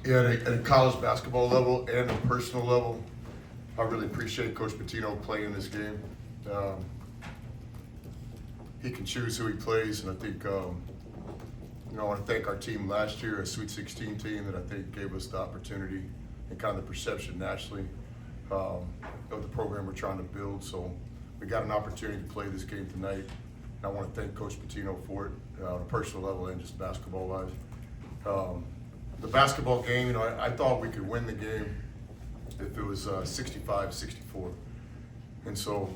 Yeah, at a college basketball level and a personal level, I really appreciate Coach Pitino playing this game. He can choose who he plays, and I think, I want to thank our team last year, a Sweet 16 team that I think gave us the opportunity and kind of the perception nationally of the program we're trying to build. So we got an opportunity to play this game tonight, and I want to thank Coach Pitino for it on a personal level and just basketball-wise. The basketball game, I thought we could win the game if it was 65-64. And so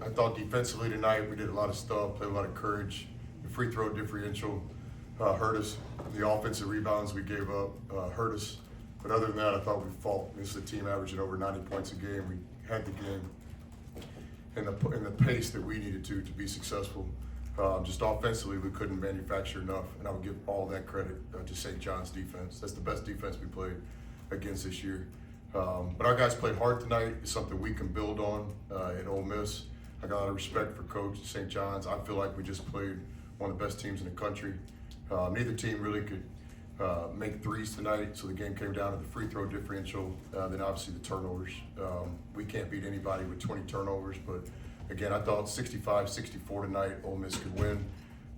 I thought defensively tonight we did a lot of stuff, played a lot of courage. The free throw differential hurt us. The offensive rebounds we gave up hurt us. But other than that, I thought we fought. This is a team averaging over 90 points a game. We had the game in the pace that we needed to be successful. Just offensively, we couldn't manufacture enough, and I would give all that credit to St. John's defense. That's the best defense we played against this year. But our guys played hard tonight. It's something we can build on at Ole Miss. I got a lot of respect for Coach St. John's. I feel like we just played one of the best teams in the country. Neither team really could make threes tonight, so the game came down to the free throw differential, then obviously the turnovers. We can't beat anybody with 20 turnovers, but again, I thought 65-64 tonight, Ole Miss could win.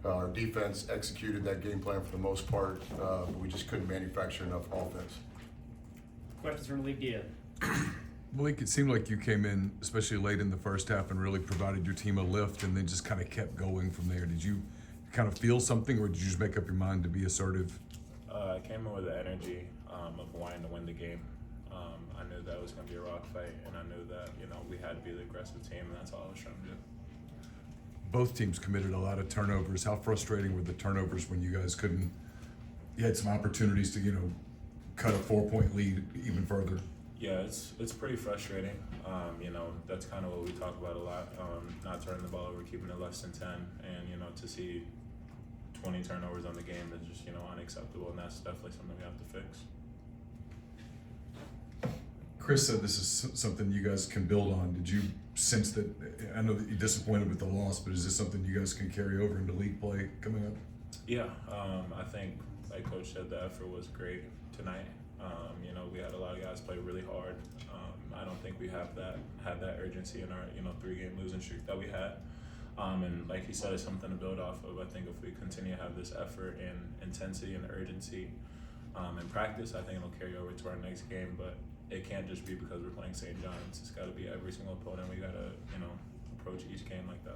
Our defense executed that game plan for the most part, but we just couldn't manufacture enough offense. Questions from Malik Dia. Malik, it seemed like you came in, especially late in the first half, and really provided your team a lift and then just kind of kept going from there. Did you kind of feel something, or did you just make up your mind to be assertive? I came in with the energy of wanting to win the game. I knew that it was going to be a rock fight, and I knew that we had to be the aggressive team, and that's all I was trying to do. Both teams committed a lot of turnovers. How frustrating were the turnovers when you guys couldn't? You had some opportunities to cut a 4-point lead even further. Yeah, it's pretty frustrating. That's kind of what we talk about a lot. Not turning the ball over, keeping it less than 10, and to see 20 turnovers on the game is just unacceptable, and that's definitely something we have to fix. Chris said this is something you guys can build on. Did you sense that? I know that you're disappointed with the loss, but is this something you guys can carry over into league play coming up? Yeah, I think, like Coach said, the effort was great tonight. We had a lot of guys play really hard. I don't think we had that urgency in our 3-game losing streak that we had. And like he said, it's something to build off of. I think if we continue to have this effort and intensity and urgency in practice, I think it'll carry over to our next game. But it can't just be because we're playing St. John's. It's got to be every single opponent. We got to approach each game like that.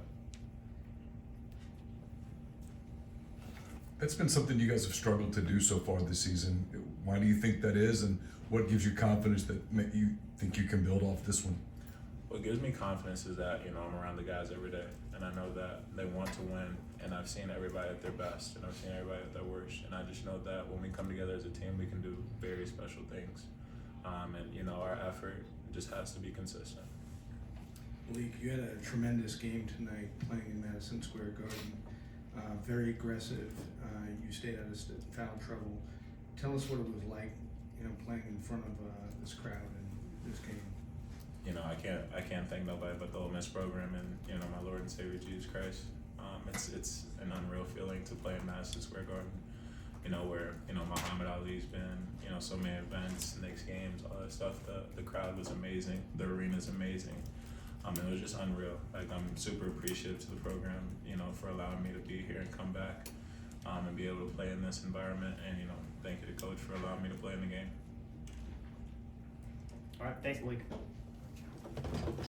That's been something you guys have struggled to do so far this season. Why do you think that is, and what gives you confidence that you think you can build off this one? What gives me confidence is that I'm around the guys every day, and I know that they want to win, and I've seen everybody at their best, and I've seen everybody at their worst, and I just know that when we come together as a team, we can do very special things, and our effort just has to be consistent. Malik, you had a tremendous game tonight playing in Madison Square Garden. Very aggressive. You stayed out of foul trouble. Tell us what it was like, playing in front of this crowd in this game. I can't thank nobody but the Ole Miss program and my Lord and Savior Jesus Christ. It's an unreal feeling to play in Madison Square Garden. Where Muhammad Ali's been, so many events, Knicks games, all that stuff. The crowd was amazing. The arena's amazing. It was just unreal. Like, I'm super appreciative to the program, for allowing me to be here and come back, and be able to play in this environment. And thank you to Coach for allowing me to play in the game. All right, thanks, Malik.